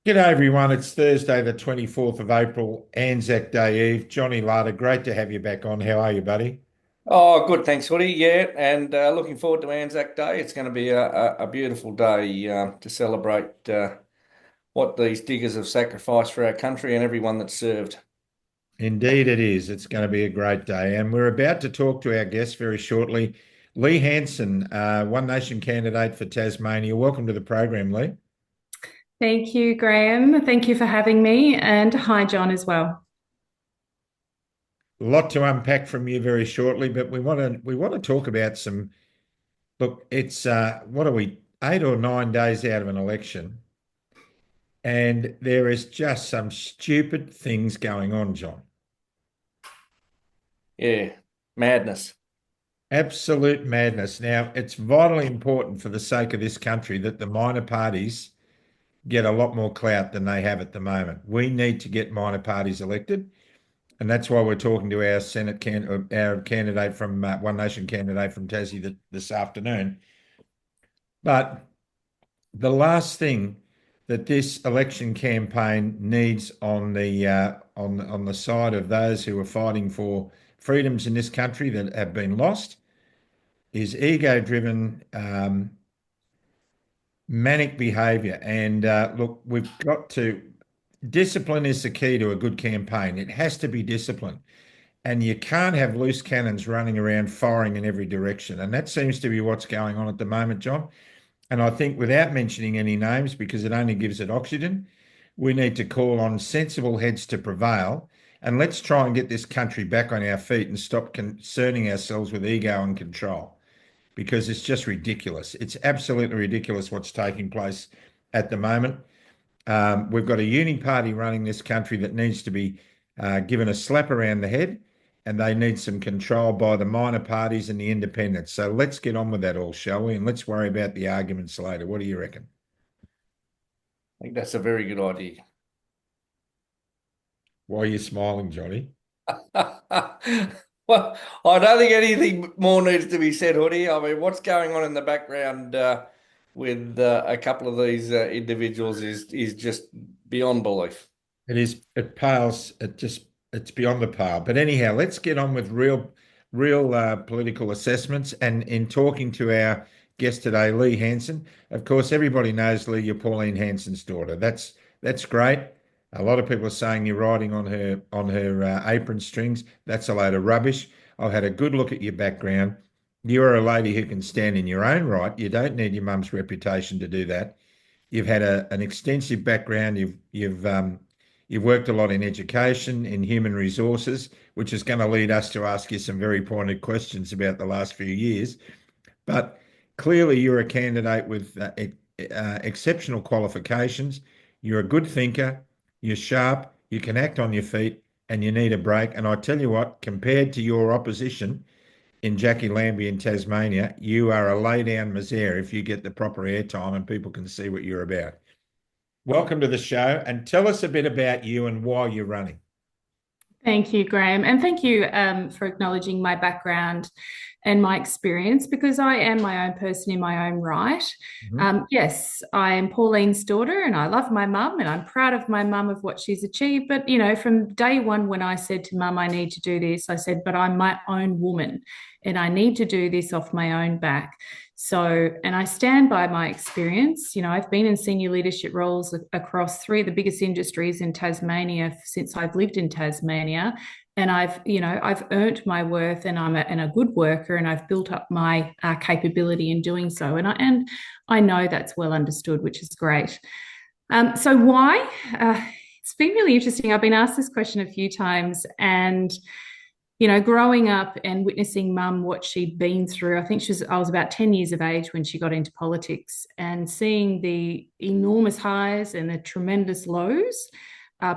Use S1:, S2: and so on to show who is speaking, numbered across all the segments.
S1: G'day everyone, it's Thursday the 24th of April, Anzac Day Eve. Johnny Larder, great to have you back on. How are you, buddy?
S2: Oh, good. Thanks, Hoodie. Yeah, and looking forward to Anzac Day. It's going to be a beautiful day to celebrate what these diggers have sacrificed for our country and everyone that's served.
S1: Indeed it is. It's going to be a great day. And we're about to talk to our guest very shortly. Lee Hanson, One Nation candidate for Tasmania. Welcome to the program, Lee.
S3: Thank you, Graham. Thank you for having me. And hi, John, as well.
S1: A lot to unpack from you very shortly, but we want to talk about some. Look, it's what are we, 8 or 9 days out of an election, and there is just some stupid things going on, John.
S2: Yeah, madness.
S1: Absolute madness. Now, it's vitally important for the sake of this country that the minor parties get a lot more clout than they have at the moment. We need to get minor parties elected, and that's why we're talking to our our candidate from One Nation candidate from Tassie this afternoon. But the last thing that this election campaign needs on the side of those who are fighting for freedoms in this country that have been lost is ego-driven, manic behaviour. And look, we've got to, discipline is the key to a good campaign. It has to be discipline. And you can't have loose cannons running around firing in every direction. And that seems to be what's going on at the moment, John. And I think without mentioning any names, because it only gives it oxygen, we need to call on sensible heads to prevail. And let's try and get this country back on our feet and stop concerning ourselves with ego and control, because it's just ridiculous. It's absolutely ridiculous what's taking place at the moment. We've got a uni party running this country that needs to be given a slap around the head, and they need some control by the minor parties and the independents. So let's get on with that all, shall we? And let's worry about the arguments later. What do you reckon?
S2: I think that's a very good idea.
S1: Why are you smiling, Johnny?
S2: Well, I don't think anything more needs to be said, Hoodie. I mean, what's going on in the background with a couple of these individuals is just beyond belief.
S1: It is, it pales, it's beyond the pale. But anyhow, let's get on with real political assessments. And in talking to our guest today, Lee Hanson, of course, everybody knows Lee, you're Pauline Hanson's daughter. That's great. A lot of people are saying you're riding on her apron strings. That's a load of rubbish. I've had a good look at your background. You are a lady who can stand in your own right. You don't need your mum's reputation to do that. You've had an extensive background. You've worked a lot in education, in human resources, which is going to lead us to ask you some very pointed questions about the last few years. But clearly, you're a candidate with exceptional qualifications. You're a good thinker. You're sharp. You can act on your feet, and you need a break. And I tell you what, compared to your opposition in Jackie Lambie in Tasmania, you are a lay down misere if you get the proper airtime and people can see what you're about. Welcome to the show, and tell us a bit about you and why you're running.
S3: Thank you, Graham. And thank you for acknowledging my background and my experience, because I am my own person in my own right.
S1: Mhm.
S3: Yes, I am Pauline's daughter and I love my mum and I'm proud of my mum of what she's achieved. But, from day one, when I said to mum, I need to do this, I said, but I'm my own woman and I need to do this off my own back. So, and I stand by my experience. I've been in senior leadership roles across three of the biggest industries in Tasmania since I've lived in Tasmania. And I've earned my worth, and I'm a good worker, and I've built up my capability in doing so. And I know that's well understood, which is great. So why? It's been really interesting. I've been asked this question a few times, and growing up and witnessing mum, what she'd been through. I was about 10 years of age when she got into politics, and seeing the enormous highs and the tremendous lows.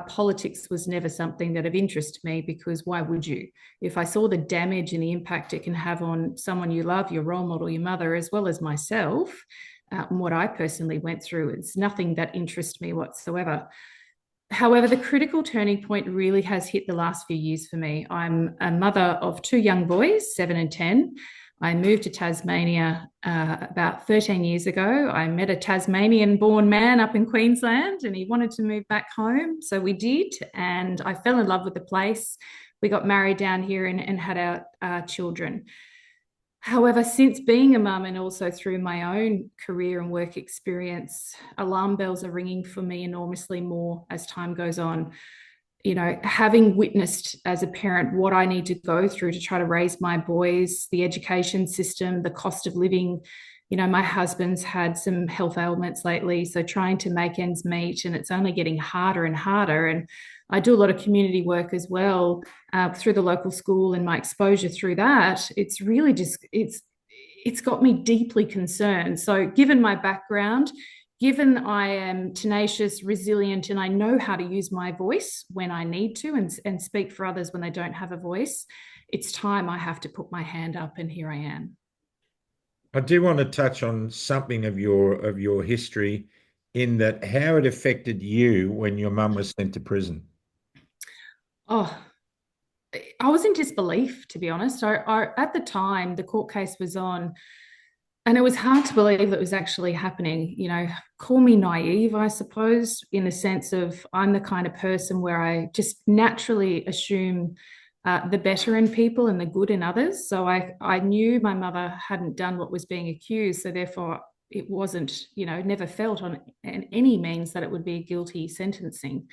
S3: Politics was never something that of interest to me, because why would you? If I saw the damage and the impact it can have on someone you love, your role model, your mother, as well as myself, and what I personally went through, it's nothing that interests me whatsoever. However, the critical turning point really has hit the last few years for me. I'm a mother of two young boys, 7 and 10. I moved to Tasmania about 13 years ago. I met a Tasmanian born man up in Queensland and he wanted to move back home. So we did. And I fell in love with the place. We got married down here and had our children. However, since being a mum and also through my own career and work experience, alarm bells are ringing for me enormously more as time goes on. You know, having witnessed as a parent what I need to go through to try to raise my boys, the education system, the cost of living. You know, my husband's had some health ailments lately, so trying to make ends meet, and it's only getting harder and harder. And I do a lot of community work as well through the local school, and my exposure through that, it's really just it's got me deeply concerned. So, given my background, given I am tenacious, resilient, and I know how to use my voice when I need to and speak for others when they don't have a voice, it's time I have to put my hand up, and here I am.
S1: I do want to touch on something of your history in that how it affected you when your mum was sent to prison.
S3: Oh, I was in disbelief, to be honest. At the time, the court case was on, and it was hard to believe that it was actually happening. You know, call me naive, I suppose, in the sense of I'm the kind of person where I just naturally assume the better in people and the good in others. So I knew my mother hadn't done what was being accused. So therefore, it wasn't, you know, never felt on any means that it would be a guilty sentencing.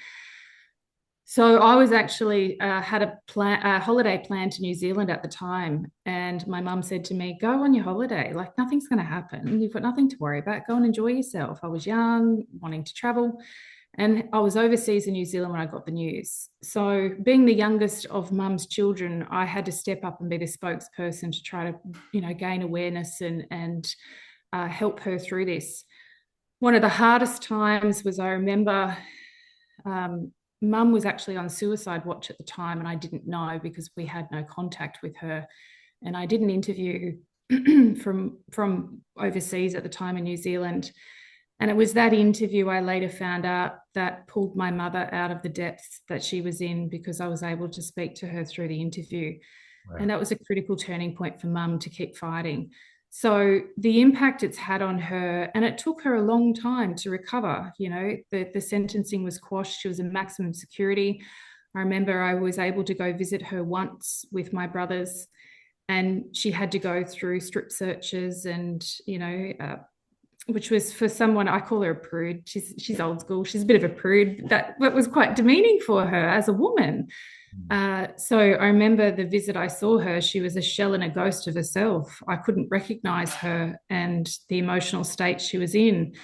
S3: So I was actually had a holiday planned to New Zealand at the time, and my mum said to me, "Go on your holiday. Like nothing's going to happen. You've got nothing to worry about. Go and enjoy yourself." I was young, wanting to travel, and I was overseas in New Zealand when I got the news. So, being the youngest of mum's children, I had to step up and be the spokesperson to try to, you know, gain awareness and help her through this. One of the hardest times was I remember. Mum was actually on suicide watch at the time, and I didn't know because we had no contact with her. And I did an interview from overseas at the time in New Zealand. And it was that interview I later found out that pulled my mother out of the depths that she was in because I was able to speak to her through the interview.
S1: Wow.
S3: And that was a critical turning point for mum to keep fighting. So the impact it's had on her, and it took her a long time to recover. You know, the sentencing was quashed. She was in maximum security. I remember I was able to go visit her once with my brothers, and she had to go through strip searches and, you know, which was for someone, I call her a prude. She's old school. She's a bit of a prude. That was quite demeaning for her as a woman. So I remember the visit I saw her, she was a shell and a ghost of herself. I couldn't recognize her and the emotional state she was in.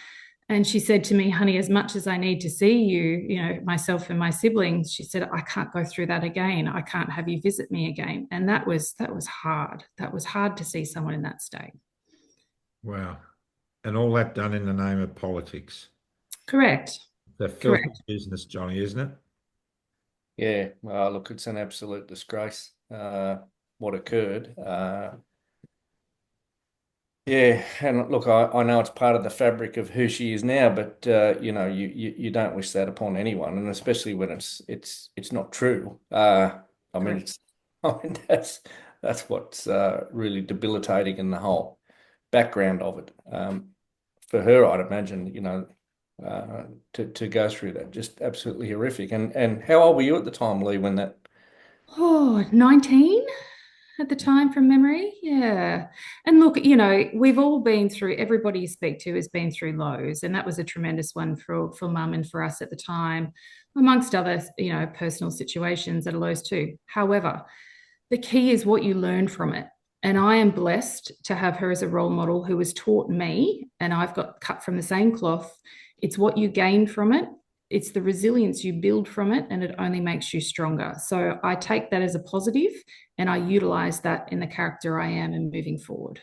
S3: And she said to me, "Honey, as much as I need to see you, you know, myself and my siblings," she said, "I can't go through that again. I can't have you visit me again." And that was hard. That was hard to see someone in that state.
S1: Wow. And all that done in the name of politics.
S3: Correct.
S1: The filthy
S3: Correct.
S1: business, Johnny, isn't it?
S2: Yeah, well, look, it's an absolute disgrace what occurred. Yeah, and look, I know it's part of the fabric of who she is now, but you know, you don't wish that upon anyone, and especially when it's not true. I mean,
S3: Correct.
S2: I mean that's what's really debilitating in the whole background of it. For her, I'd imagine, you know, to go through that, just absolutely horrific. And how old were you at the time, Lee, when that?
S3: Oh, 19 at the time from memory. Yeah. And look, you know, we've all been through, everybody you speak to has been through lows. And that was a tremendous one for mum and for us at the time, amongst other, you know, personal situations that are lows too. However, the key is what you learn from it. And I am blessed to have her as a role model who has taught me, and I've got cut from the same cloth. It's what you gain from it, it's the resilience you build from it, and it only makes you stronger. So I take that as a positive, and I utilize that in the character I am and moving forward.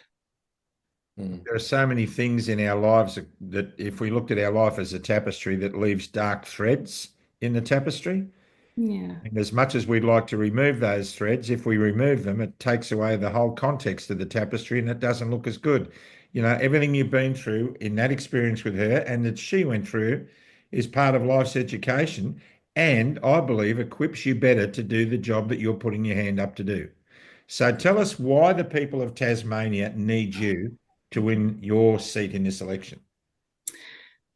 S1: There are so many things in our lives that if we looked at our life as a tapestry that leaves dark threads in the tapestry,
S3: Yeah.
S1: and as much as we'd like to remove those threads, if we remove them, it takes away the whole context of the tapestry and it doesn't look as good. You know, everything you've been through in that experience with her and that she went through is part of life's education. And I believe equips you better to do the job that you're putting your hand up to do. So tell us why the people of Tasmania need you to win your seat in this election.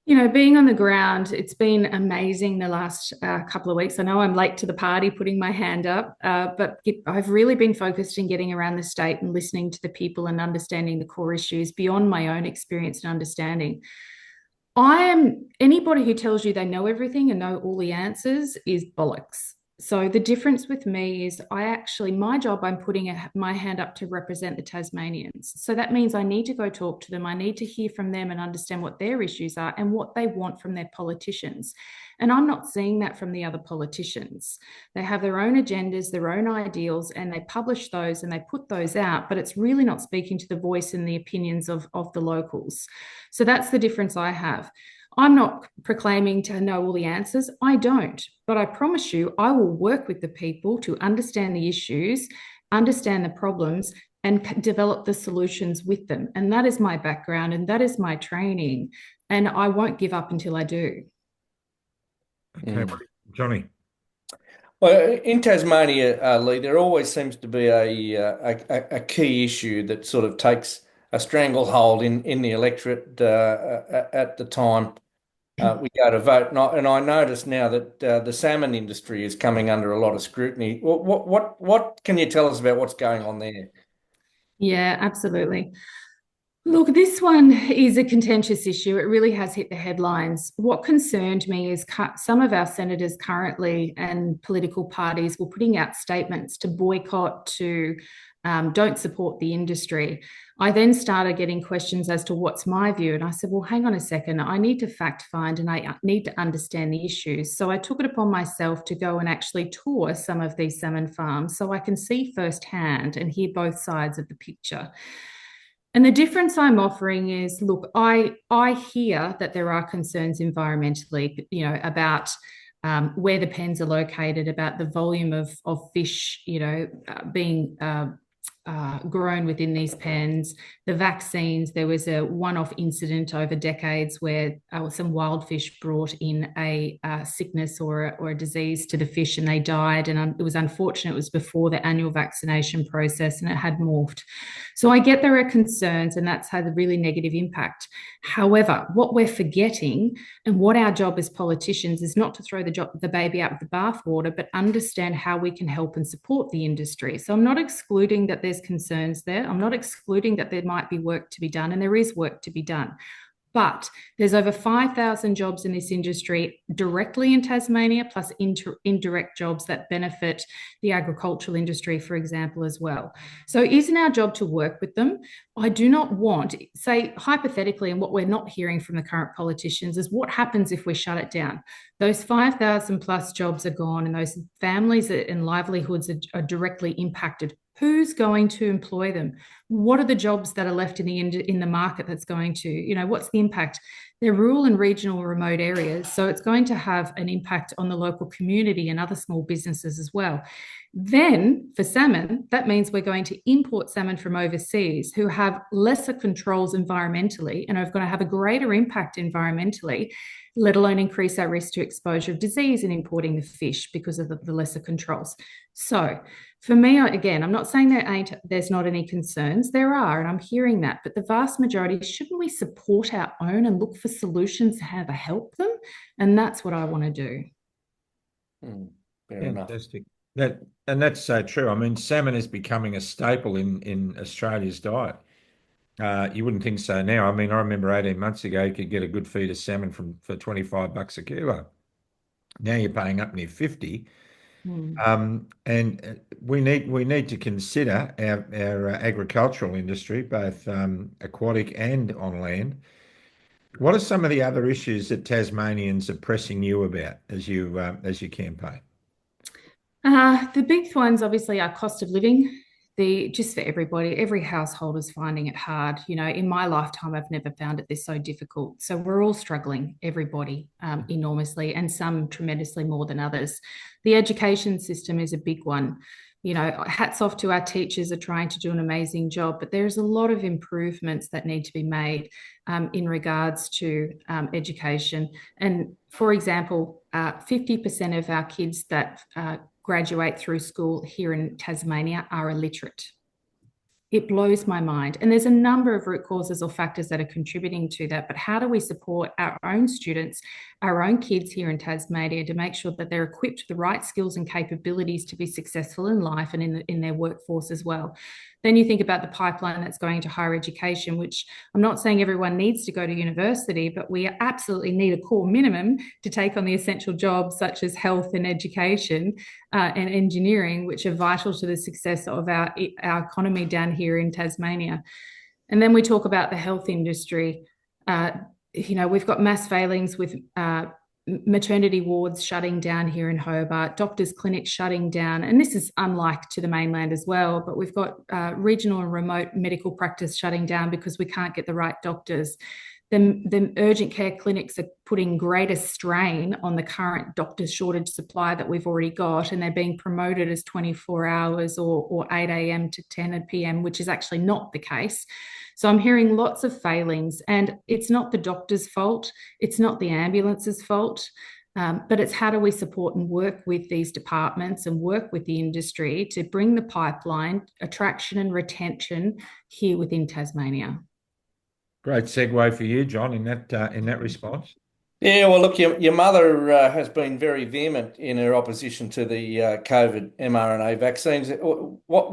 S3: You know, being on the ground, it's been amazing the last couple of weeks. I know I'm late to the party putting my hand up, but I've really been focused in getting around the state and listening to the people and understanding the core issues beyond my own experience and understanding. Anybody who tells you they know everything and know all the answers is bollocks. So the difference with me is my job, I'm putting my hand up to represent the Tasmanians. So that means I need to go talk to them. I need to hear from them and understand what their issues are and what they want from their politicians. And I'm not seeing that from the other politicians. They have their own agendas, their own ideals, and they publish those and they put those out, but it's really not speaking to the voice and the opinions of the locals. So that's the difference I have. I'm not proclaiming to know all the answers. I don't. But I promise you, I will work with the people to understand the issues, understand the problems, and develop the solutions with them. And that is my background and that is my training. And I won't give up until I do.
S1: Okay, Johnny.
S2: Well, in Tasmania, Lee, there always seems to be a key issue that sort of takes a stranglehold in the electorate at the time we go to vote. And I notice now that the salmon industry is coming under a lot of scrutiny. What can you tell us about what's going on there?
S3: Yeah, absolutely. Look, this one is a contentious issue. It really has hit the headlines. What concerned me is some of our senators currently and political parties were putting out statements to boycott, to don't support the industry. I then started getting questions as to what's my view. And I said, well, hang on a second. I need to fact find and I need to understand the issues. So I took it upon myself to go and actually tour some of these salmon farms so I can see firsthand and hear both sides of the picture. And the difference I'm offering is, look, I hear that there are concerns environmentally, you know, about where the pens are located, about the volume of fish, you know, being grown within these pens, the vaccines. There was a one-off incident over decades where some wild fish brought in a sickness or a disease to the fish and they died. And it was unfortunate. It was before the annual vaccination process and it had morphed. So I get there are concerns and that's had a really negative impact. However, what we're forgetting and what our job as politicians is not to throw the baby out with the bathwater, but understand how we can help and support the industry. So I'm not excluding that there's concerns there. I'm not excluding that there might be work to be done, and there is work to be done. But there's over 5,000 jobs in this industry directly in Tasmania, plus indirect jobs that benefit the agricultural industry, for example, as well. So it isn't our job to work with them. I do not want, say, hypothetically, and what we're not hearing from the current politicians is what happens if we shut it down. Those 5,000 plus jobs are gone and those families and livelihoods are directly impacted. Who's going to employ them? What are the jobs that are left in the market that's going to, you know, what's the impact? They're rural and regional remote areas, so it's going to have an impact on the local community and other small businesses as well. Then for salmon, that means we're going to import salmon from overseas who have lesser controls environmentally and are going to have a greater impact environmentally, let alone increase our risk to exposure of disease in importing the fish because of the lesser controls. So for me, again, I'm not saying there's not any concerns. There are, and I'm hearing that. But the vast majority, shouldn't we support our own and look for solutions to how to help them? And that's what I want to do.
S2: Fair enough.
S1: Fantastic. That's so true. I mean, salmon is becoming a staple in Australia's diet. You wouldn't think so now. I mean, I remember 18 months ago, you could get a good feed of salmon for $25 a kilo. Now you're paying up near 50. And we need to consider our agricultural industry, both aquatic and on land. What are some of the other issues that Tasmanians are pressing you about as you campaign?
S3: The big ones obviously are cost of living. Just for everybody, every household is finding it hard. You know, in my lifetime, I've never found it this so difficult. So we're all struggling, everybody, enormously, and some tremendously more than others. The education system is a big one. You know, hats off to our teachers are trying to do an amazing job, but there's a lot of improvements that need to be made in regards to education. And for example, 50% of our kids that graduate through school here in Tasmania are illiterate. It blows my mind. And there's a number of root causes or factors that are contributing to that. But how do we support our own students, our own kids here in Tasmania to make sure that they're equipped with the right skills and capabilities to be successful in life and in their workforce as well? Then you think about the pipeline that's going to higher education, which I'm not saying everyone needs to go to university, but we absolutely need a core minimum to take on the essential jobs such as health and education and engineering, which are vital to the success of our economy down here in Tasmania. And then we talk about the health industry. We've got mass failings with maternity wards shutting down here in Hobart, doctors' clinics shutting down. And this is unlike to the mainland as well, but we've got regional and remote medical practice shutting down because we can't get the right doctors. The urgent care clinics are putting greater strain on the current doctor shortage supply that we've already got, and they're being promoted as 24 hours or 8 a.m. to 10 p.m., which is actually not the case. So I'm hearing lots of failings, and it's not the doctor's fault. It's not the ambulance's fault. But it's how do we support and work with these departments and work with the industry to bring the pipeline, attraction and retention here within Tasmania.
S1: Great segue for you, John, in that response.
S2: Yeah, well, look, your mother has been very vehement in her opposition to the COVID mRNA vaccines. What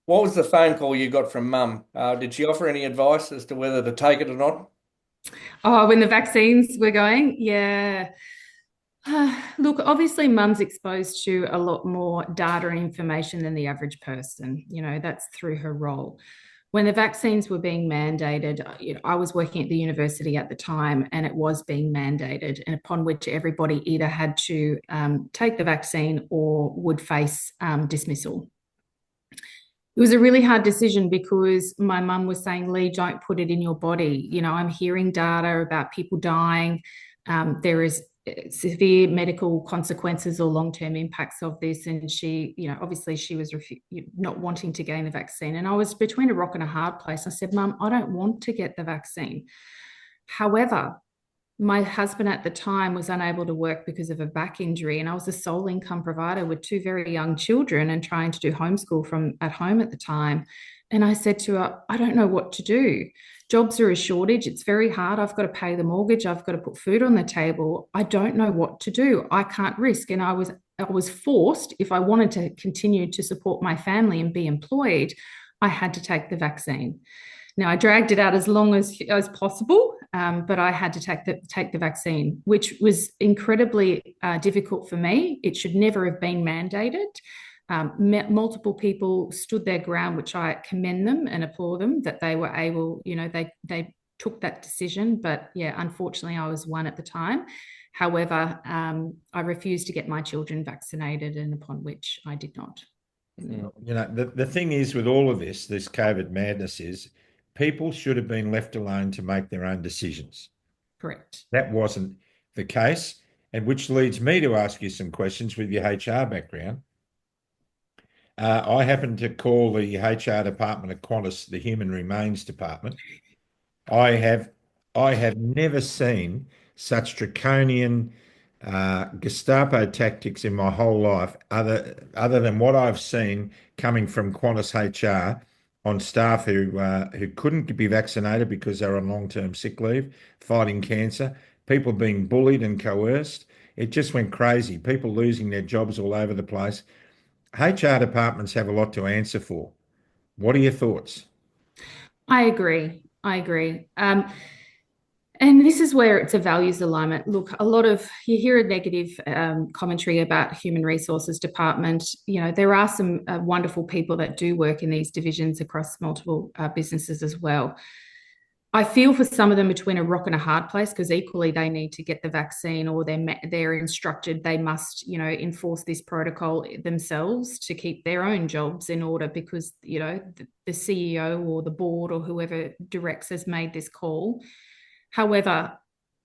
S2: was the phone call you got from Mum? Did she offer any advice as to whether to take it or not?
S3: Oh, when the vaccines were going, yeah. Look, obviously, Mum's exposed to a lot more data and information than the average person. That's through her role. When the vaccines were being mandated, I was working at the university at the time, and it was being mandated, and upon which everybody either had to take the vaccine or would face dismissal. It was a really hard decision because my mum was saying, Lee, don't put it in your body. I'm hearing data about people dying. There is severe medical consequences or long-term impacts of this. And she, obviously she was not wanting to gain the vaccine. And I was between a rock and a hard place. I said, Mum, I don't want to get the vaccine. However, my husband at the time was unable to work because of a back injury, and I was a sole income provider with two very young children and trying to do homeschool from at home at the time. And I said to her, I don't know what to do. Jobs are a shortage. It's very hard. I've got to pay the mortgage. I've got to put food on the table. I don't know what to do. I can't risk. And I was forced, if I wanted to continue to support my family and be employed, I had to take the vaccine. Now, I dragged it out as long as possible, but I had to take the vaccine, which was incredibly difficult for me. It should never have been mandated. Multiple people stood their ground, which I commend them and applaud them that they were able, they took that decision. But yeah, unfortunately, I was one at the time. However, I refused to get my children vaccinated, and upon which I did not.
S1: The thing is with all of this COVID madness is people should have been left alone to make their own decisions.
S3: Correct.
S1: That wasn't the case, and which leads me to ask you some questions with your HR background. I happened to call the HR department at Qantas the Human Remains Department. I have never seen such draconian Gestapo tactics in my whole life, other than what I've seen coming from Qantas HR on staff who couldn't be vaccinated because they're on long-term sick leave, fighting cancer, people being bullied and coerced. It just went crazy. People losing their jobs all over the place. HR departments have a lot to answer for. What are your thoughts?
S3: I agree. And this is where it's a values alignment. Look, you hear a negative commentary about human resources department. There are some wonderful people that do work in these divisions across multiple businesses as well. I feel for some of them between a rock and a hard place, because equally they need to get the vaccine, or they're instructed they must, enforce this protocol themselves to keep their own jobs in order, because, the CEO or the board or whoever directs has made this call. However,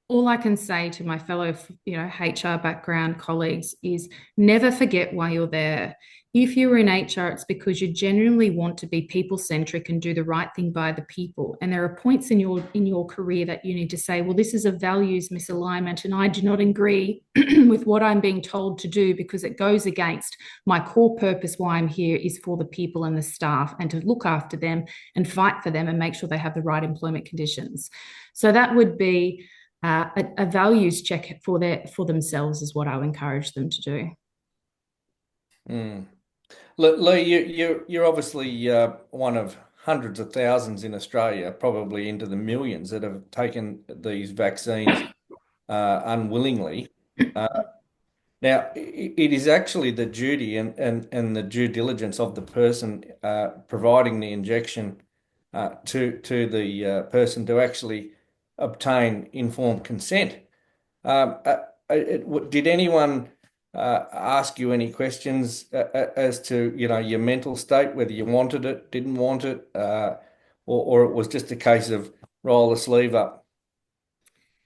S3: All I can say to my fellow, HR background colleagues is never forget why you're there. If you're in HR, it's because you genuinely want to be people-centric and do the right thing by the people. And there are points in your career that you need to say, well, this is a values misalignment, and I do not agree with what I'm being told to do because it goes against my core purpose. Why I'm here is for the people and the staff, and to look after them and fight for them and make sure they have the right employment conditions. So that would be a values check for themselves is what I would encourage them to do.
S2: Mm. Lee, you're obviously one of hundreds of thousands in Australia, probably into the millions, that have taken these vaccines unwillingly. Now, it is actually the duty and the due diligence of the person providing the injection to the person to actually obtain informed consent. Did anyone ask you any questions as to, your mental state, whether you wanted it, didn't want it, or it was just a case of roll the sleeve up?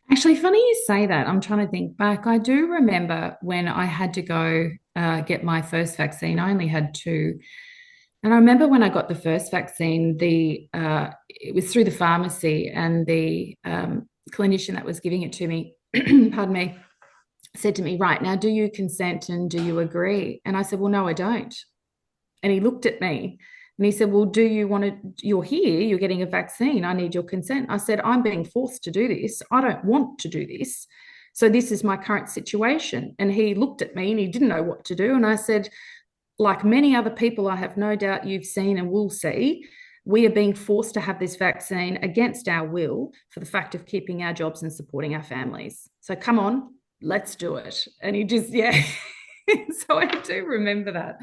S3: Actually, funny you say that. I'm trying to think back. I do remember when I had to go get my first vaccine. I only had two. And I remember when I got the first vaccine, it was through the pharmacy, and the clinician that was giving it to me, pardon me, said to me, right, now do you consent and do you agree? And I said, well, no, I don't. And he looked at me and he said, well, do you want to, you're here, you're getting a vaccine, I need your consent. I said, I'm being forced to do this. I don't want to do this. So this is my current situation. And he looked at me and he didn't know what to do. And I said, like many other people, I have no doubt you've seen and will see, we are being forced to have this vaccine against our will for the fact of keeping our jobs and supporting our families. So come on, let's do it. And he just, yeah. So I do remember that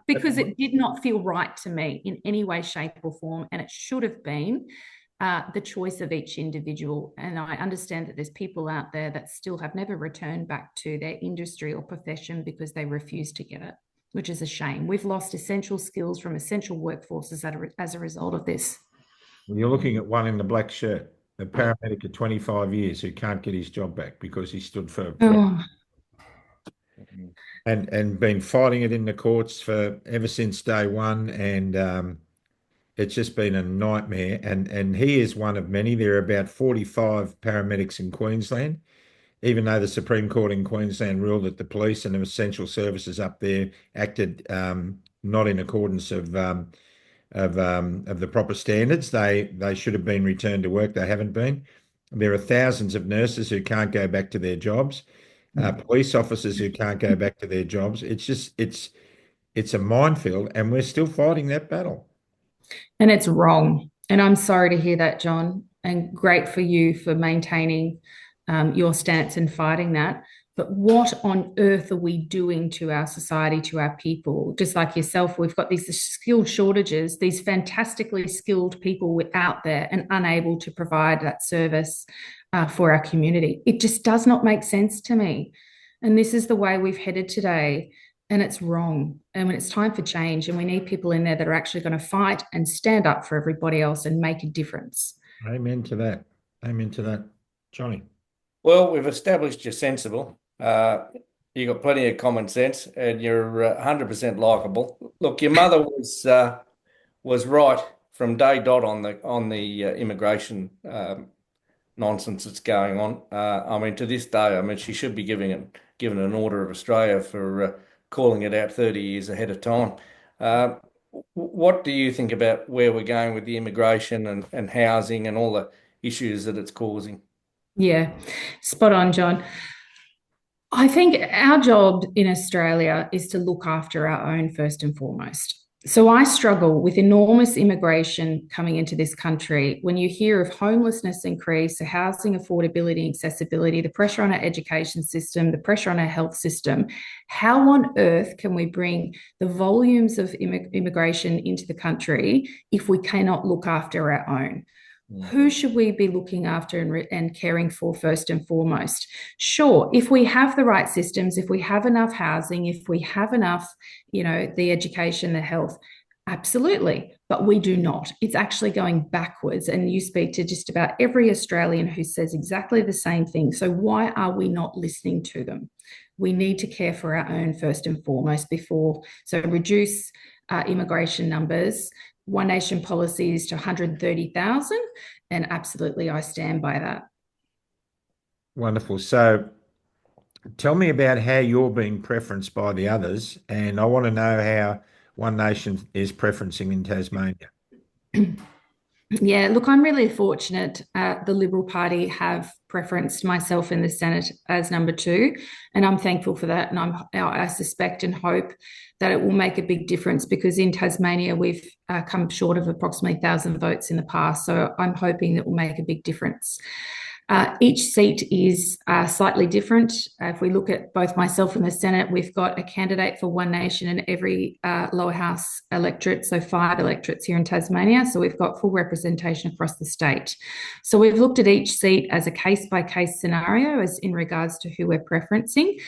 S3: because it did not feel right to me in any way, shape, or form. And it should have been the choice of each individual. And I understand that there's people out there that still have never returned back to their industry or profession because they refuse to get it, which is a shame. We've lost essential skills from essential workforces as a result of this.
S1: You're looking at one in the black shirt, a paramedic of 25 years who can't get his job back because he stood for
S3: Oh,
S1: and been fighting it in the courts for ever since day one, and it's just been a nightmare. And he is one of many. There are about 45 paramedics in Queensland, even though the Supreme Court in Queensland ruled that the police and the essential services up there acted not in accordance of the proper standards. They should have been returned to work. They haven't been. There are thousands of nurses who can't go back to their jobs, police officers who can't go back to their jobs. It's a minefield, and we're still fighting that battle.
S3: and it's wrong. And I'm sorry to hear that, John, and great for you for maintaining your stance and fighting that. But what on earth are we doing to our society, to our people? Just like yourself, we've got these skilled shortages, these fantastically skilled people out there and unable to provide that service for our community. It just does not make sense to me. And this is the way we've headed today. And it's wrong. And when it's time for change, and we need people in there that are actually going to fight and stand up for everybody else and make a difference.
S1: Amen to that. Amen to that, Johnny.
S2: Well, we've established you're sensible. You got plenty of common sense, and you're 100% likable. Look, your mother was right from day dot on the immigration nonsense that's going on. I mean, to this day, I mean, she should be given an Order of Australia for calling it out 30 years ahead of time. What do you think about where we're going with the immigration and housing and all the issues that it's causing?
S3: Yeah, spot on, John. I think our job in Australia is to look after our own first and foremost. So I struggle with enormous immigration coming into this country. When you hear of homelessness increase, housing affordability and accessibility, the pressure on our education system, the pressure on our health system, how on earth can we bring the volumes of immigration into the country if we cannot look after our own? Who should we be looking after and caring for first and foremost? Sure, if we have the right systems, if we have enough housing, if we have enough, the education, the health, absolutely. but we do not. It's actually going backwards. And you speak to just about every Australian who says exactly the same thing. So why are we not listening to them? We need to care for our own first and foremost before. So reduce immigration numbers. One Nation policy is to 130,000. And absolutely, I stand by that.
S1: Wonderful. So tell me about how you're being preferenced by the others, and I want to know how One Nation is preferencing in Tasmania.
S3: Yeah, look, I'm really fortunate. The Liberal Party have preferenced myself in the Senate as number two, and I'm thankful for that. And I suspect and hope that it will make a big difference because in Tasmania we've come short of approximately 1,000 votes in the past. So I'm hoping that will make a big difference. Each seat is slightly different. If we look at both myself and the Senate, we've got a candidate for One Nation in every lower house electorate, so 5 electorates here in Tasmania. So we've got full representation across the state. So we've looked at each seat as a case-by-case scenario as in regards to who we're preferencing.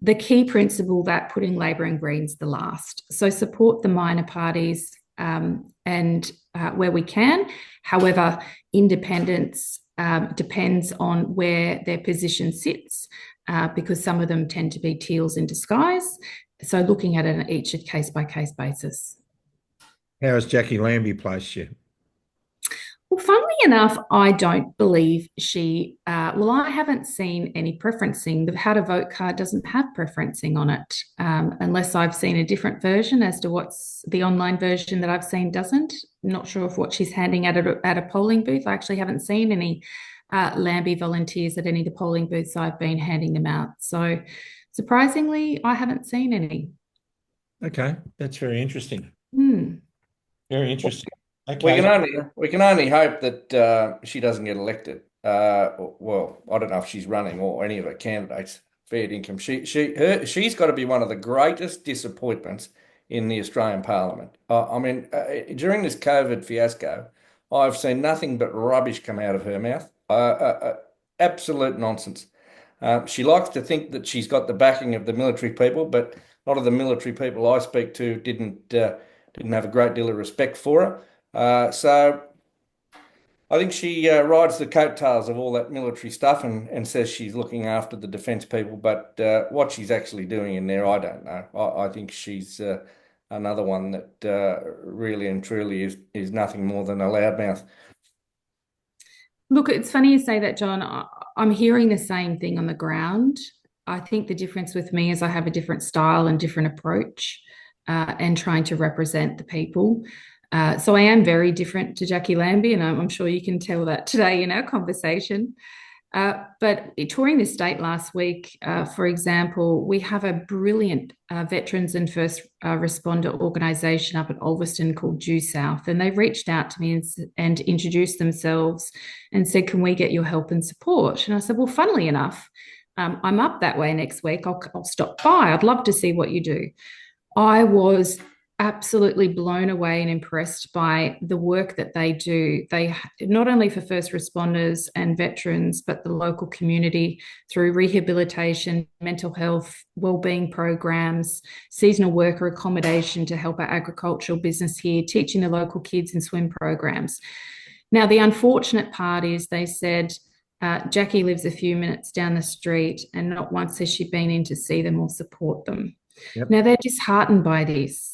S3: The key principle that putting Labor and Greens the last. So support the minor parties and where we can. However, independence depends on where their position sits because some of them tend to be teals in disguise. So looking at it each case-by-case basis.
S1: How has Jackie Lambie placed you?
S3: Well, funnily enough, I don't believe she, I haven't seen any preferencing. The how to vote card doesn't have preferencing on it, unless I've seen a different version as to what's the online version that I've seen doesn't. I'm not sure if what she's handing at a polling booth. I actually haven't seen any Lambie volunteers at any of the polling booths I've been handing them out. So surprisingly, I haven't seen any.
S1: Okay, that's very interesting.
S3: Hmm.
S1: Very interesting.
S2: We can
S1: Okay.
S2: only hope that she doesn't get elected. Well, I don't know if she's running or any of her candidates. Fair income. She's got to be one of the greatest disappointments in the Australian Parliament. I mean, during this COVID fiasco, I've seen nothing but rubbish come out of her mouth. Absolute nonsense. She likes to think that she's got the backing of the military people, but a lot of the military people I speak to didn't have a great deal of respect for her. So I think she rides the coattails of all that military stuff and says she's looking after the defence people. But what she's actually doing in there, I don't know. I think she's another one that really and truly is nothing more than a loudmouth.
S3: Look, it's funny you say that, John. I'm hearing the same thing on the ground. I think the difference with me is I have a different style and different approach and trying to represent the people. So I am very different to Jackie Lambie, and I'm sure you can tell that today in our conversation. But touring the state last week, for example, we have a brilliant veterans and first responder organisation up at Ulverston called Due South, and they've reached out to me and introduced themselves and said, "Can we get your help and support?" And I said, "Well, funnily enough, I'm up that way next week. I'll stop by. I'd love to see what you do." I was absolutely blown away and impressed by the work that they do. They not only for first responders and veterans, but the local community through rehabilitation, mental health, wellbeing programs, seasonal worker accommodation to help our agricultural business here, teaching the local kids in swim programs. Now, the unfortunate part is they said, Jackie lives a few minutes down the street and not once has she been in to see them or support them.
S1: Yep.
S3: Now, they're disheartened by this.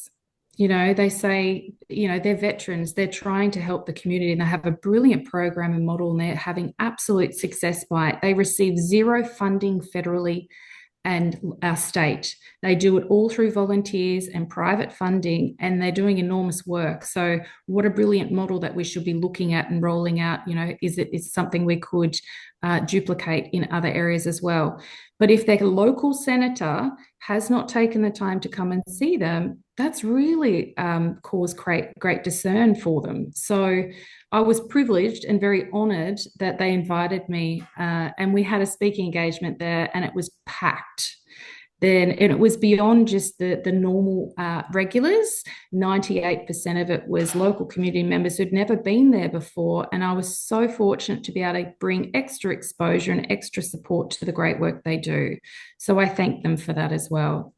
S3: You know, they say, you know, they're veterans, they're trying to help the community and they have a brilliant program and model and they're having absolute success by it. They receive zero funding federally and our state. They do it all through volunteers and private funding, and they're doing enormous work. So what a brilliant model that we should be looking at and rolling out. You know, is something we could duplicate in other areas as well. But if their local senator has not taken the time to come and see them, that's really caused great discern for them. So I was privileged and very honoured that they invited me, and we had a speaking engagement there, and it was packed. And it was beyond just the normal regulars. 98% of it was local community members who'd never been there before. And I was so fortunate to be able to bring extra exposure and extra support to the great work they do. So I thank them for that as well.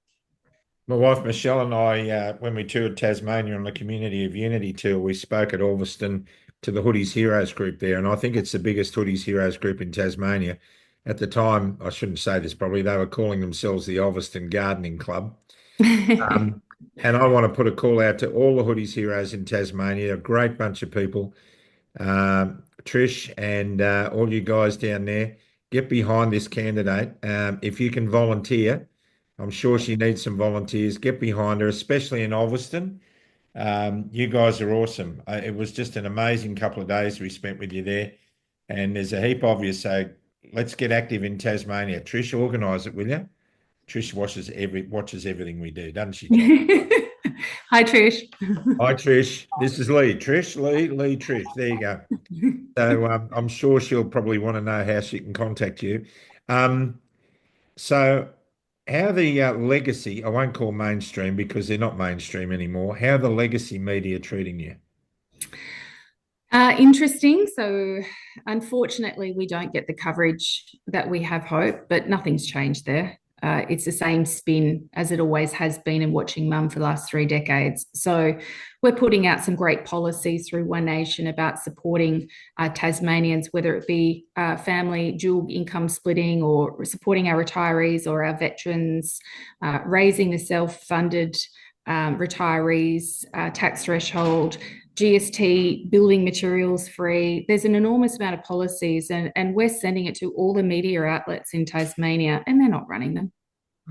S1: My wife Michelle and I, when we toured Tasmania on the Community of Unity tour, we spoke at Alveston to the Hoodies Heroes group there, and I think it's the biggest Hoodies Heroes group in Tasmania. At the time, I shouldn't say this probably, they were calling themselves the Alveston Gardening Club. Um, and I want to put a call out to all the Hoodies Heroes in Tasmania, a great bunch of people. Trish and all you guys down there, get behind this candidate. If you can volunteer, I'm sure she needs some volunteers. Get behind her, especially in Ulverston. You guys are awesome. It was just an amazing couple of days we spent with you there, and there's a heap of you. So let's get active in Tasmania. Trish, organise it, will you? Trish watches everything we do, doesn't she, John?
S3: Hi, Trish.
S1: Hi, Trish. This is Lee. Trish, Lee, Trish. There you go. So I'm sure she'll probably want to know how she can contact you. Um, so how the legacy, I won't call mainstream because they're not mainstream anymore. How the legacy media treating you?
S3: Interesting. So, unfortunately, we don't get the coverage that we have hoped, but nothing's changed there. It's the same spin as it always has been in watching mum for the last 3 decades. So, we're putting out some great policies through One Nation about supporting Tasmanians, whether it be family dual income splitting or supporting our retirees or our veterans, raising the self-funded retirees tax threshold, GST, building materials free. There's an enormous amount of policies, and we're sending it to all the media outlets in Tasmania, and they're not running them.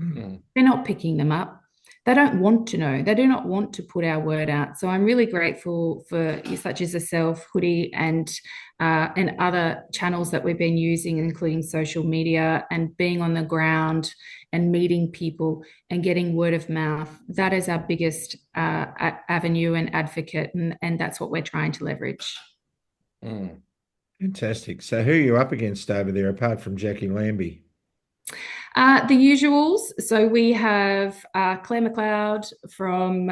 S1: Mm.
S3: They're not picking them up. They don't want to know. They do not want to put our word out. So I'm really grateful for such as yourself, Hoodie, and other channels that we've been using, including social media and being on the ground and meeting people and getting word of mouth. That is our biggest avenue and advocate, and that's what we're trying to leverage.
S1: Mm. Fantastic. So who are you up against over there apart from Jackie Lambie?
S3: The usuals. So we have Claire McLeod from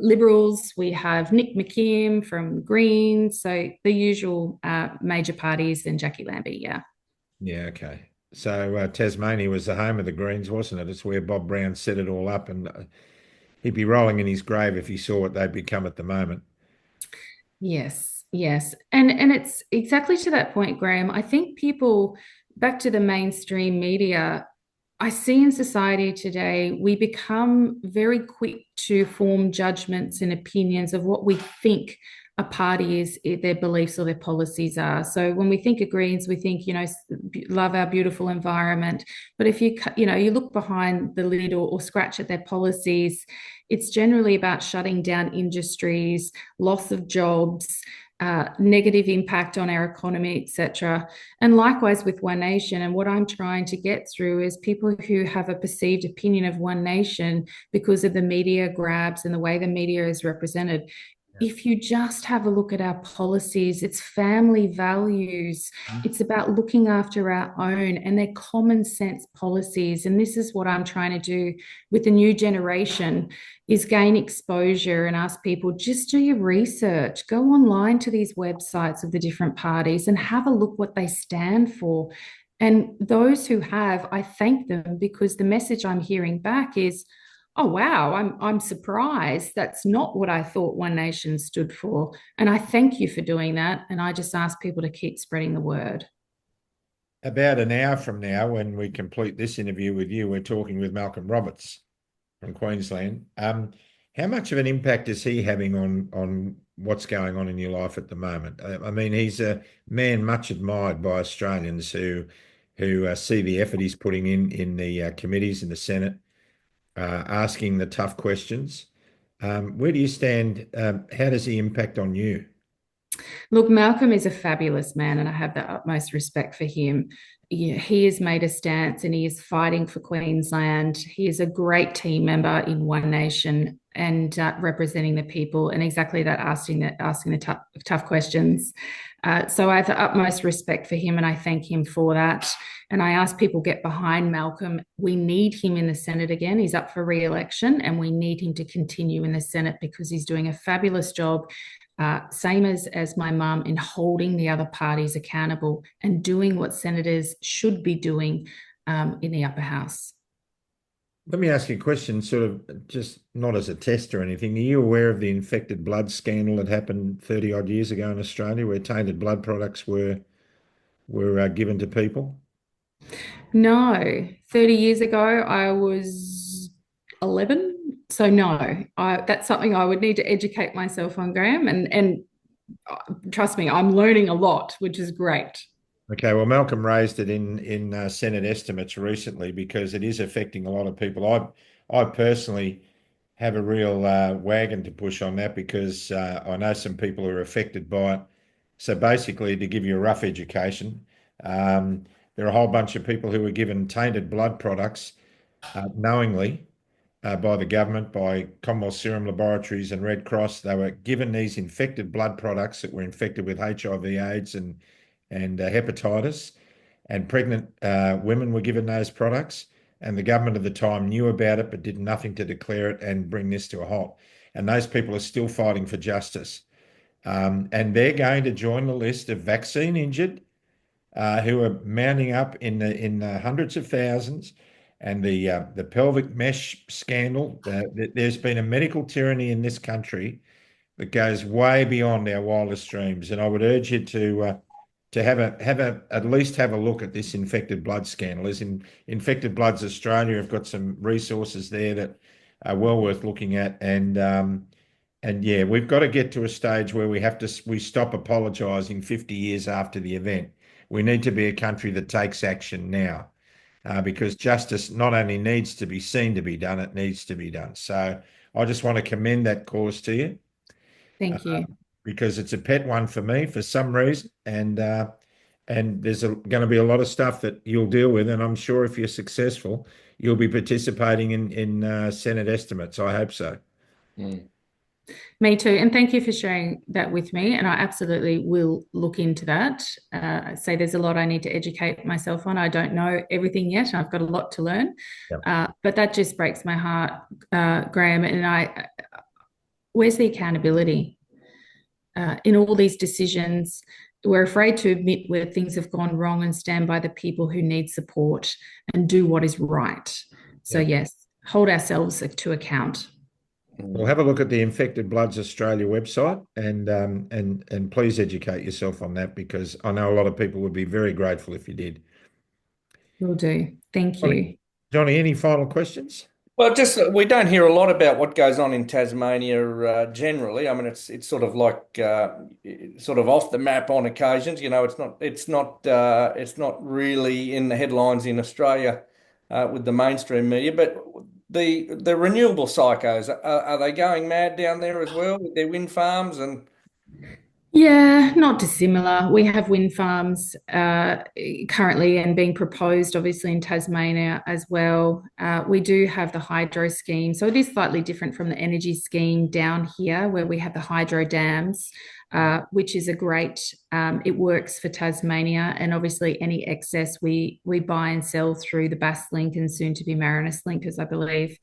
S3: Liberals. We have Nick McKim from Greens. So the usual major parties and Jackie Lambie, yeah.
S1: Yeah, okay. So Tasmania was the home of the Greens, wasn't it? It's where Bob Brown set it all up, and he'd be rolling in his grave if he saw what they've become at the moment.
S3: Yes, yes. And it's exactly to that point, Graham. I think people, back to the mainstream media, I see in society today, we become very quick to form judgments and opinions of what we think a party is, their beliefs or their policies are. So when we think of Greens, we think, love our beautiful environment. But if you look behind the lid or scratch at their policies, it's generally about shutting down industries, loss of jobs, negative impact on our economy, etc. And likewise with One Nation. And what I'm trying to get through is people who have a perceived opinion of One Nation because of the media grabs and the way the media is represented. If you just have a look at our policies, it's family values. It's about looking after our own, and they're common sense policies. And this is what I'm trying to do with the new generation, is gain exposure and ask people, just do your research, go online to these websites of the different parties and have a look what they stand for. And those who have, I thank them, because the message I'm hearing back is, oh wow, I'm surprised. That's not what I thought One Nation stood for. And I thank you for doing that. And I just ask people to keep spreading the word.
S1: About an hour from now, when we complete this interview with you, we're talking with Malcolm Roberts from Queensland. How much of an impact is he having on what's going on in your life at the moment? I mean, he's a man much admired by Australians who see the effort he's putting in the committees in the Senate, asking the tough questions. Where do you stand? How does he impact on you?
S3: Look, Malcolm is a fabulous man, and I have the utmost respect for him. He has made a stance and he is fighting for Queensland. He is a great team member in One Nation and representing the people, and exactly that, asking the tough questions. So I have the utmost respect for him, and I thank him for that. And I ask people get behind Malcolm. We need him in the Senate again. He's up for re-election, and we need him to continue in the Senate because he's doing a fabulous job. Same as my mum, in holding the other parties accountable and doing what senators should be doing in the upper house.
S1: Let me ask you a question, sort of just not as a test or anything. Are you aware of the infected blood scandal that happened 30 odd years ago in Australia, where tainted blood products were given to people?
S3: No, 30 years ago, I was 11. So no, that's something I would need to educate myself on, Graham. And trust me, I'm learning a lot, which is great.
S1: Okay, well, Malcolm raised it in Senate estimates recently because it is affecting a lot of people. I personally have a real wagon to push on that because I know some people who are affected by it. So basically, to give you a rough education, um, there are a whole bunch of people who were given tainted blood products knowingly by the government, by Commonwealth Serum Laboratories and Red Cross. They were given these infected blood products that were infected with HIV/AIDS and hepatitis, and pregnant women were given those products. And the government at the time knew about it, but did nothing to declare it and bring this to a halt. And those people are still fighting for justice. And they're going to join the list of vaccine injured who are mounting up in the hundreds of thousands, and the pelvic mesh scandal. There's been a medical tyranny in this country that goes way beyond our wildest dreams, and I would urge you to have a at least have a look at this infected blood scandal. As in Infected Bloods Australia have got some resources there that are well worth looking at, and yeah, we've got to get to a stage where we stop apologising 50 years after the event. We need to be a country that takes action now, because justice not only needs to be seen to be done, it needs to be done. So I just want to commend that cause to you,
S3: Thank you.
S1: because it's a pet one for me for some reason, and there's going to be a lot of stuff that you'll deal with, and I'm sure if you're successful, you'll be participating in Senate estimates. I hope so.
S2: Mm.
S3: Me too. And thank you for sharing that with me. And I absolutely will look into that. Say there's a lot I need to educate myself on. I don't know everything yet. I've got a lot to learn.
S1: Yep.
S3: But that just breaks my heart, Graham. Where's the accountability in all these decisions? We're afraid to admit where things have gone wrong and stand by the people who need support and do what is right. So,
S1: Yep.
S3: yes, hold ourselves to account.
S1: Well, have a look at the Infected Bloods Australia website, and please educate yourself on that, because I know a lot of people would be very grateful if you did.
S3: Will do. Thank
S1: Johnny,
S3: you.
S1: Johnny, any final questions?
S2: Well, just we don't hear a lot about what goes on in Tasmania generally. I mean, it's sort of like sort of off the map on occasions. You know, it's not really in the headlines in Australia with the mainstream media. But the renewable psychos, are they going mad down there as well with their wind farms and?
S3: Yeah, not dissimilar. We have wind farms currently and being proposed, obviously, in Tasmania as well. We do have the hydro scheme. So it is slightly different from the energy scheme down here, where we have the hydro dams, which is a great, it works for Tasmania. And obviously, any excess we buy and sell through the Bass Link and soon to be Marinus Link, as I believe.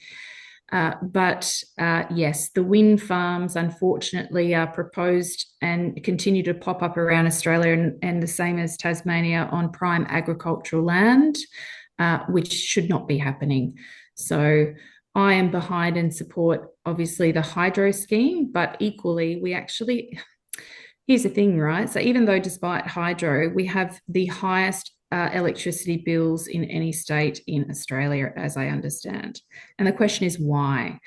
S3: But yes, the wind farms, unfortunately, are proposed and continue to pop up around Australia, and the same as Tasmania, on prime agricultural land, which should not be happening. So I am behind and support, obviously, the hydro scheme, but equally, here's the thing, right? So even though despite hydro, we have the highest electricity bills in any state in Australia, as I understand. And the question is why?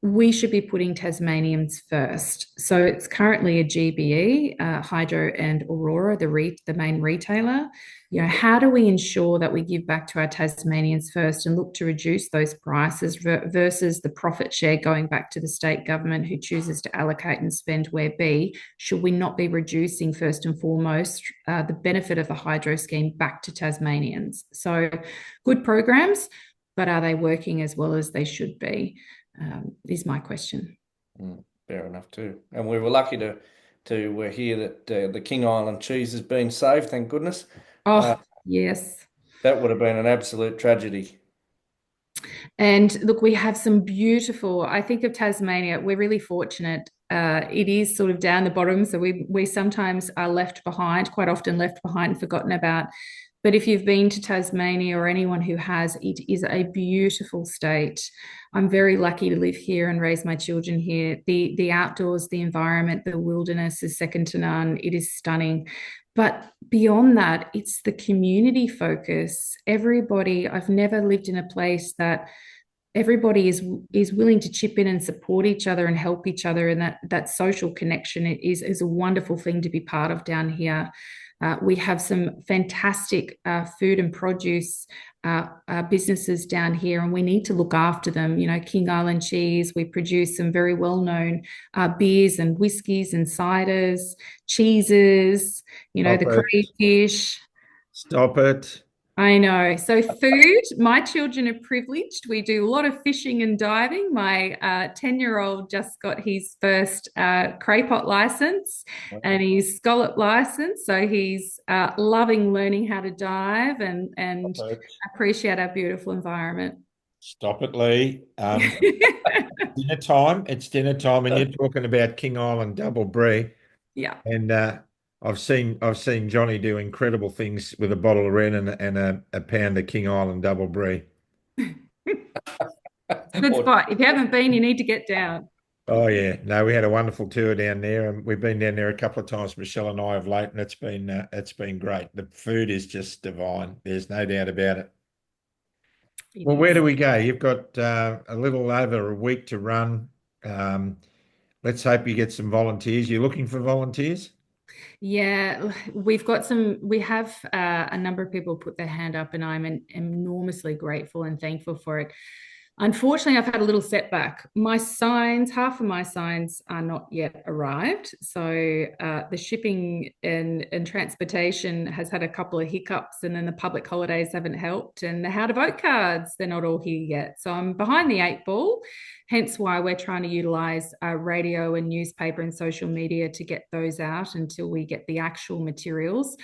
S3: We should be putting Tasmanians first. So it's currently a GBE, Hydro and Aurora, the main retailer. You know, how do we ensure that we give back to our Tasmanians first and look to reduce those prices versus the profit share going back to the state government who chooses to allocate and spend where be? Should we not be reducing first and foremost the benefit of the hydro scheme back to Tasmanians? So good programs, but are they working as well as they should be? Is my question.
S2: Fair enough too. And we were lucky to hear that the King Island cheese has been saved. Thank goodness.
S3: Oh, yes.
S2: That would have been an absolute tragedy.
S3: And look, we have some beautiful, I think of Tasmania, we're really fortunate. It is sort of down the bottom, so we sometimes are left behind, quite often left behind, forgotten about. But if you've been to Tasmania or anyone who has, it is a beautiful state. I'm very lucky to live here and raise my children here. The outdoors, the environment, the wilderness is second to none. It is stunning. But beyond that, it's the community focus. Everybody, I've never lived in a place that everybody is willing to chip in and support each other and help each other, and that social connection is a wonderful thing to be part of down here. We have some fantastic food and produce businesses down here, and we need to look after them. You know, King Island cheese, we produce some very well-known beers and whiskies and ciders, cheeses, you know, the crayfish.
S1: Stop it.
S3: I know. So food, my children are privileged. We do a lot of fishing and diving. My 10-year-old just got his first cray pot license and his scallop license. So he's loving learning how to dive and appreciate our beautiful environment.
S1: Stop it, Lee. Dinner time. It's dinner time, and you're talking about King Island double brie.
S3: Yeah.
S1: And I've seen Johnny do incredible things with a bottle of red and a pound of King Island double brie.
S3: Good spot. If you haven't been, you need to get down.
S1: Oh yeah, no, we had a wonderful tour down there, and we've been down there a couple of times, Michelle and I of late, and it's been great. The food is just divine. There's no doubt about it. Well, where do we go? You've got a little over a week to run. Let's hope you get some volunteers. You're looking for volunteers?
S3: Yeah, we have a number of people put their hand up, and I'm enormously grateful and thankful for it. Unfortunately, I've had a little setback. Half of my signs are not yet arrived. So the shipping and transportation has had a couple of hiccups, and then the public holidays haven't helped. And the how to vote cards, they're not all here yet. So I'm behind the 8 ball, hence why we're trying to utilize radio and newspaper and social media to get those out until we get the actual materials.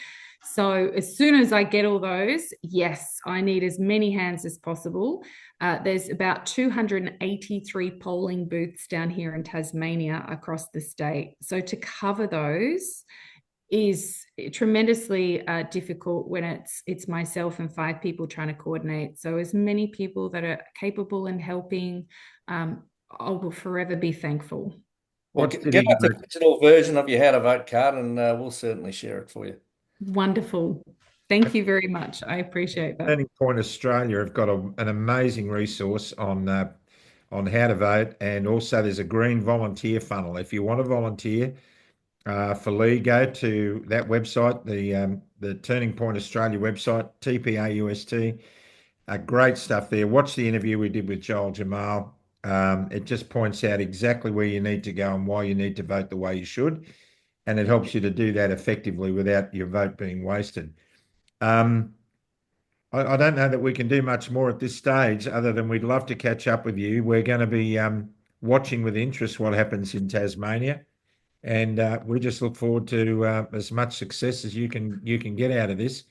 S3: So as soon as I get all those, yes, I need as many hands as possible. There's about 283 polling booths down here in Tasmania across the state. So to cover those is tremendously difficult when it's myself and 5 people trying to coordinate. So as many people that are capable in helping, I will forever be thankful.
S2: Well, get us a digital version of your how to vote card, and we'll certainly share it for you.
S3: Wonderful. Thank you very much. I appreciate that.
S1: Turning Point Australia have got an amazing resource on how to vote, and also there's a green volunteer funnel. If you want to volunteer for Lee, go to that website, the Turning Point Australia website, TPAUST. Great stuff there. Watch the interview we did with Joel Jamal. It just points out exactly where you need to go and why you need to vote the way you should. And it helps you to do that effectively without your vote being wasted. I don't know that we can do much more at this stage other than we'd love to catch up with you. We're going to be watching with interest what happens in Tasmania. And we just look forward to as much success as you can get out of this.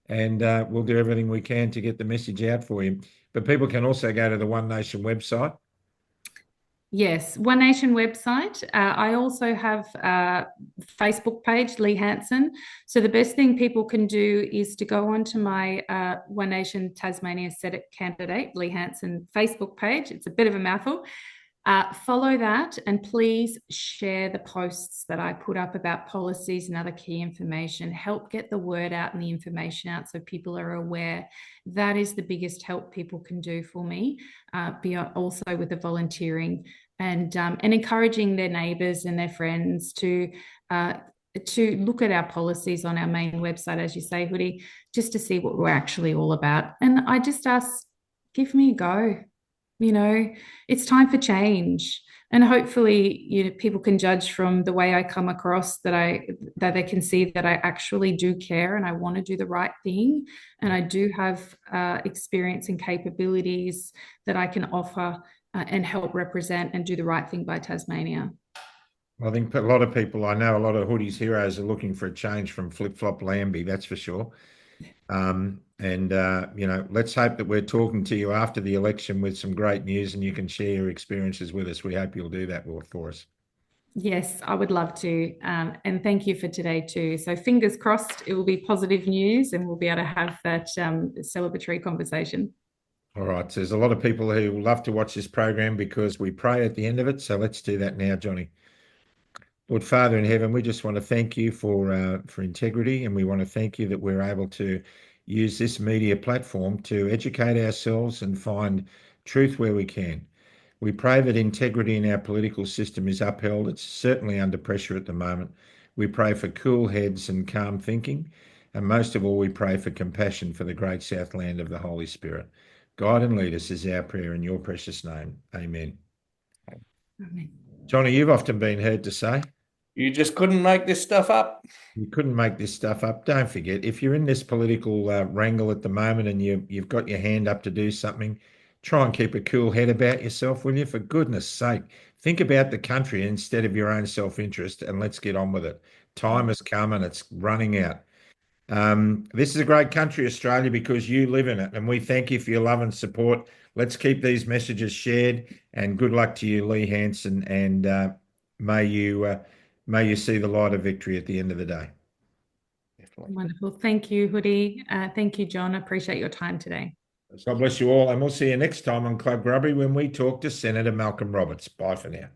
S1: And we'll do everything we can to get the message out for you. But people can also go to the One Nation website.
S3: Yes, One Nation website. I also have a Facebook page, Lee Hanson. So the best thing people can do is to go onto my One Nation Tasmania Senate candidate, Lee Hanson Facebook page. It's a bit of a mouthful. Follow that, and please share the posts that I put up about policies and other key information. Help get the word out and the information out so people are aware. That is the biggest help people can do for me. Also with the volunteering and encouraging their neighbours and their friends to look at our policies on our main website, as you say, Hoodie, just to see what we're actually all about. And I just ask, give me a go. You know, it's time for change. And hopefully, people can judge from the way I come across that they can see that I actually do care and I want to do the right thing. And I do have experience and capabilities that I can offer and help represent and do the right thing by Tasmania.
S1: I think a lot of people, I know a lot of Hoodie's heroes are looking for a change from flip-flop Lambie, that's for sure. Let's hope that we're talking to you after the election with some great news and you can share your experiences with us. We hope you'll do that for us.
S3: Yes, I would love to. And thank you for today too. So fingers crossed it will be positive news and we'll be able to have that celebratory conversation.
S1: All right. So there's a lot of people who love to watch this program because we pray at the end of it. So let's do that now, Johnny. Lord Father in heaven, we just want to thank you for integrity, and we want to thank you that we're able to use this media platform to educate ourselves and find truth where we can. We pray that integrity in our political system is upheld. It's certainly under pressure at the moment. We pray for cool heads and calm thinking. And most of all, we pray for compassion for the great Southland of the Holy Spirit. Guide and lead us is our prayer in your precious name. Amen.
S3: Amen.
S1: Johnny, you've often been heard to say,
S2: You just couldn't make this stuff up.
S1: you couldn't make this stuff up. Don't forget, if you're in this political wrangle at the moment and you've got your hand up to do something, try and keep a cool head about yourself, will you? For goodness sake, think about the country instead of your own self-interest, and let's get on with it. Time has come and it's running out. This is a great country, Australia, because you live in it, and we thank you for your love and support. Let's keep these messages shared, and good luck to you, Lee Hanson, and may you may you see the light of victory at the end of the day.
S2: Definitely.
S3: Wonderful. Thank you, Hoodie. Thank you, John. I appreciate your time today.
S1: God bless you all, and we'll see you next time on Club Grubbery when we talk to Senator Malcolm Roberts. Bye for now.